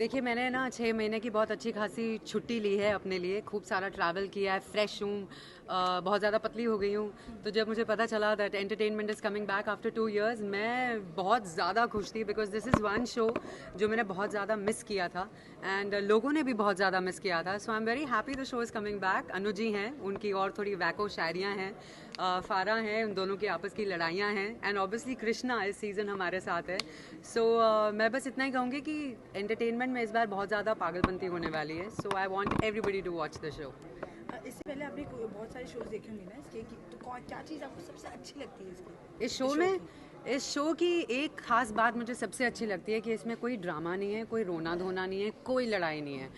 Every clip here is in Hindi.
देखिए, मैंने ना 6 महीने की बहुत अच्छी खासी छुट्टी ली है अपने लिए। खूब सारा ट्रैवल किया है, फ्रेश हूँ, बहुत ज़्यादा पतली हो गई हूँ। तो जब मुझे पता चला that entertainment is coming back after 2 years, मैं बहुत ज़्यादा खुश थी because this is one show जो मैंने बहुत ज़्यादा मिस किया था एंड लोगों ने भी बहुत ज़्यादा मिस किया था। So I am very happy the show is coming back. Anu ji हैं, उनकी और थोड़ी वैको शायरियाँ हैं, फारा हैं, उन दोनों की आपस की लड़ाइयाँ हैं एंड ऑब्वियसली कृष्णा इस सीज़न हमारे साथ है। सो मैं बस इतना ही कहूँगी कि एंटरटेनमेंट में इस बार बहुत ज़्यादा पागलपंती होने वाली है। So I want everybody to watch the show. इससे पहले आपने बहुत सारे शोज देखे होंगे ना इसके तो क्या चीज़ आपको सबसे अच्छी लगती है इसकी इस शो में इस शो की एक खास बात मुझे सबसे अच्छी लगती है कि इसमें कोई ड्रामा नहीं है, कोई रोना धोना नहीं है, कोई लड़ाई नहीं है।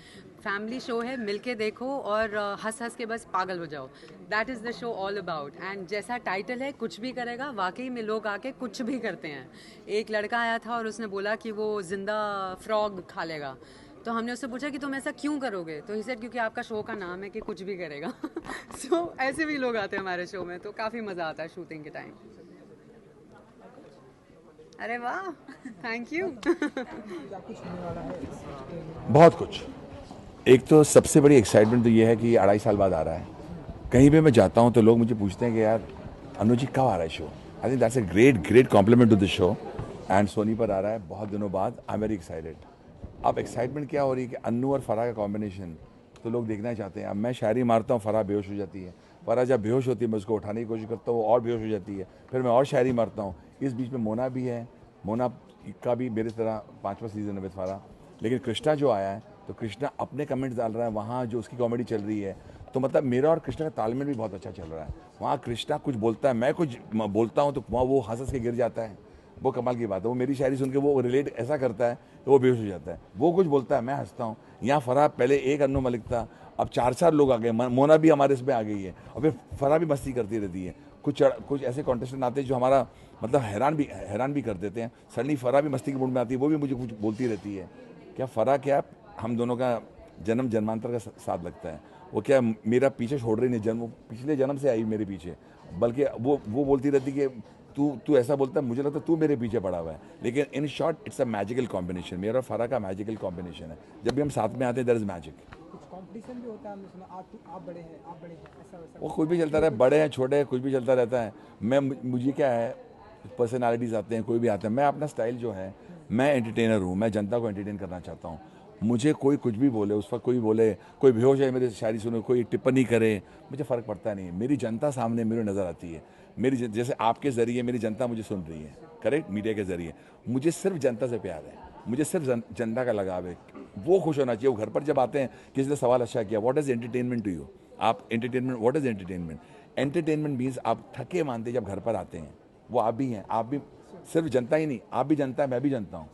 फैमिली शो है, मिलके देखो और हंस हंस के बस पागल हो जाओ। That is the show all about. And जैसा टाइटल है, कुछ भी करेगा, वाकई में लोग आके कुछ भी करते हैं। एक लड़का आया था और उसने बोला कि वो जिंदा फ्रॉग खा लेगा। तो हमने उससे पूछा कि तुम ऐसा क्यों करोगे, तो ही सेड क्योंकि आपका शो का नाम है कि कुछ भी करेगा। सो ऐसे भी लोग आते हैं हमारे शो में, तो काफ़ी मज़ा आता है शूटिंग के टाइम। अरे वाह, थैंक यू। बहुत कुछ। एक तो सबसे बड़ी एक्साइटमेंट तो ये है कि ये 2.5 साल बाद आ रहा है। कहीं भी मैं जाता हूँ तो लोग मुझे पूछते हैं कि यार अनु जी कब आ रहा है show. I think that's a great compliment to the show. And Sony पर आ रहा है बहुत दिनों बाद। I am very excited. अब एक्साइटमेंट क्या हो रही है कि अन्नू और फराह का कॉम्बिनेशन तो लोग देखना चाहते हैं। अब मैं शायरी मारता हूँ, फराह बेहोश हो जाती है। फराह जब बेहोश होती है मैं उसको उठाने की कोशिश करता हूँ, वो और बेहोश हो जाती है। फिर मैं और शायरी मारता हूँ। इस बीच में मोना भी है। मोना का भी मेरी तरह 5वां सीजन है विद फराह। लेकिन कृष्णा जो आया है तो कृष्णा अपने कमेंट्स डाल रहा है, वहाँ जो उसकी कॉमेडी चल रही है। तो मतलब मेरा और कृष्णा का तालमेल भी बहुत अच्छा चल रहा है। वहाँ कृष्णा कुछ बोलता है, मैं कुछ बोलता हूँ, तो वहाँ वो हंस के गिर जाता है। वो कमाल की बात है। वो मेरी शायरी सुन के वो रिलेट ऐसा करता है कि वो बेहोश हो जाता है। वो कुछ बोलता है, मैं हंसता हूँ। यहाँ फराह पहले एक अन्नू मलिक था, अब 4 लोग आ गए। मोना भी हमारे इसमें आ गई है और फिर फराह भी मस्ती करती रहती है। कुछ ऐसे कॉन्टेस्टेंट आते हैं जो हमारा मतलब हैरान भी कर देते हैं। सडनली फराह भी मस्ती के मूड में आती है, वो भी मुझे कुछ बोलती रहती है। क्या फराह क्या हम दोनों का जन्मांतर का साथ लगता है। वो क्या मेरा पीछे छोड़ रही नहीं, जन्म पिछले जन्म से आई मेरे पीछे। बल्कि वो बोलती रहती कि तू ऐसा बोलता है, मुझे लगता है तू मेरे पीछे पड़ा हुआ है। लेकिन in short it's a magical combination. मेरा और फराह का मैजिकल कॉम्बिनेशन है। जब भी हम साथ में आते हैं देयर इज मैजिक। कुछ कंपटीशन भी होता है, हमने सुना आप बड़े हैं, आप बड़े हैं, ऐसा वैसा वो कुछ भी चलता रहे, बड़े हैं छोटे हैं, कुछ भी चलता रहता है। मुझे क्या है, पर्सनालिटीज़ आते हैं, कोई भी आता है। मैं अपना स्टाइल जो है, मैं एंटरटेनर हूँ। मैं जनता को एंटरटेन करना चाहता हूँ। मुझे कोई कुछ भी बोले, उस वक्त कोई बोले, कोई बेहोश है मेरी शायरी सुने, कोई टिप्पणी करे, मुझे फ़र्क पड़ता नहीं। मेरी जनता सामने मेरे नज़र आती है। जैसे आपके ज़रिए मेरी जनता मुझे सुन रही है, करेक्ट, मीडिया के ज़रिए। मुझे सिर्फ जनता से प्यार है, मुझे सिर्फ जनता का लगाव है। वो खुश होना चाहिए। वो घर पर जब आते हैं, किसी ने सवाल अच्छा किया, what is entertainment to you. आप entertainment, what is entertainment. Entertainment means आप थके मानते जब घर पर आते हैं। वो आप भी हैं, आप भी सिर्फ जनता ही नहीं, आप भी जनता है, मैं भी जनता हूँ।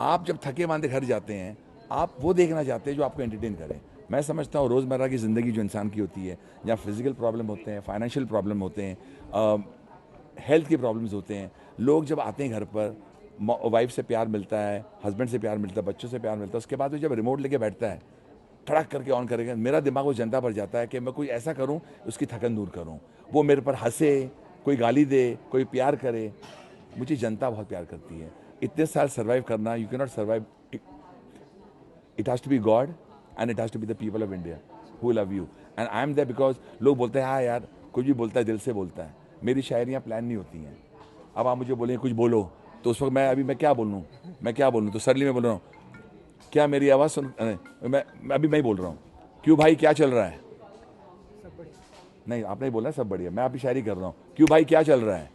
आप जब थके मांदे घर जाते हैं, आप वो देखना चाहते हैं जो आपको एंटरटेन करे। मैं समझता हूँ रोज़मर्रा की ज़िंदगी जो इंसान की होती है, जहाँ फिजिकल प्रॉब्लम होते हैं, फाइनेंशियल प्रॉब्लम होते हैं, हेल्थ के प्रॉब्लम्स होते हैं, लोग जब आते हैं घर पर, वाइफ से प्यार मिलता है, हस्बैंड से प्यार मिलता है, बच्चों से प्यार मिलता है, उसके बाद वो जब रिमोट लेके बैठता है, धड़क करके ऑन करेगा, मेरा दिमाग उस जनता पर जाता है कि मैं कोई ऐसा करूं उसकी थकन दूर करूं। वो मेरे पर हंसे, कोई गाली दे, कोई प्यार करे। मुझे जनता बहुत प्यार करती है। इतने साल सर्वाइव करना, you can not survive. It has to be God and it has to be the people of India who love you and I am there. Because लोग बोलते हैं हाँ यार, कुछ भी बोलता है दिल से बोलता है। मेरी शायरियाँ प्लान नहीं होती हैं। अब आप मुझे बोलेंगे कुछ बोलो, तो उस वक्त मैं क्या बोलूँ, तो सडनली मैं बोल रहा हूँ, क्या मेरी आवाज़ सुन, मैं अभी मैं ही बोल रहा हूँ, क्यों भाई क्या चल रहा है। नहीं, आपने ही बोला सब बढ़िया, मैं अभी शायरी कर रहा हूँ, क्यों भाई क्या चल रहा है।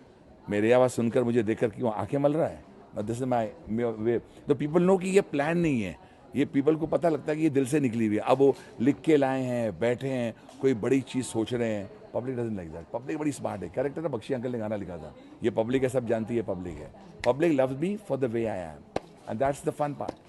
मेरी आवाज़ सुनकर मुझे देखकर क्यों आंखें मल रहा है। दिस इज माई वे। तो पीपल नो कि ये प्लान नहीं है। ये पीपल को पता लगता है कि ये दिल से निकली हुई है। अब वो लिख के लाए हैं, बैठे हैं, कोई बड़ी चीज़ सोच रहे हैं। Public doesn't like that. Public बड़ी स्मार्ट है। कैरेक्टर ना बख्शी अंकल ने गाना लिखा था, ये पब्लिक है, सब जानती है पब्लिक है। Public loves me for the way I am and that's the fun part.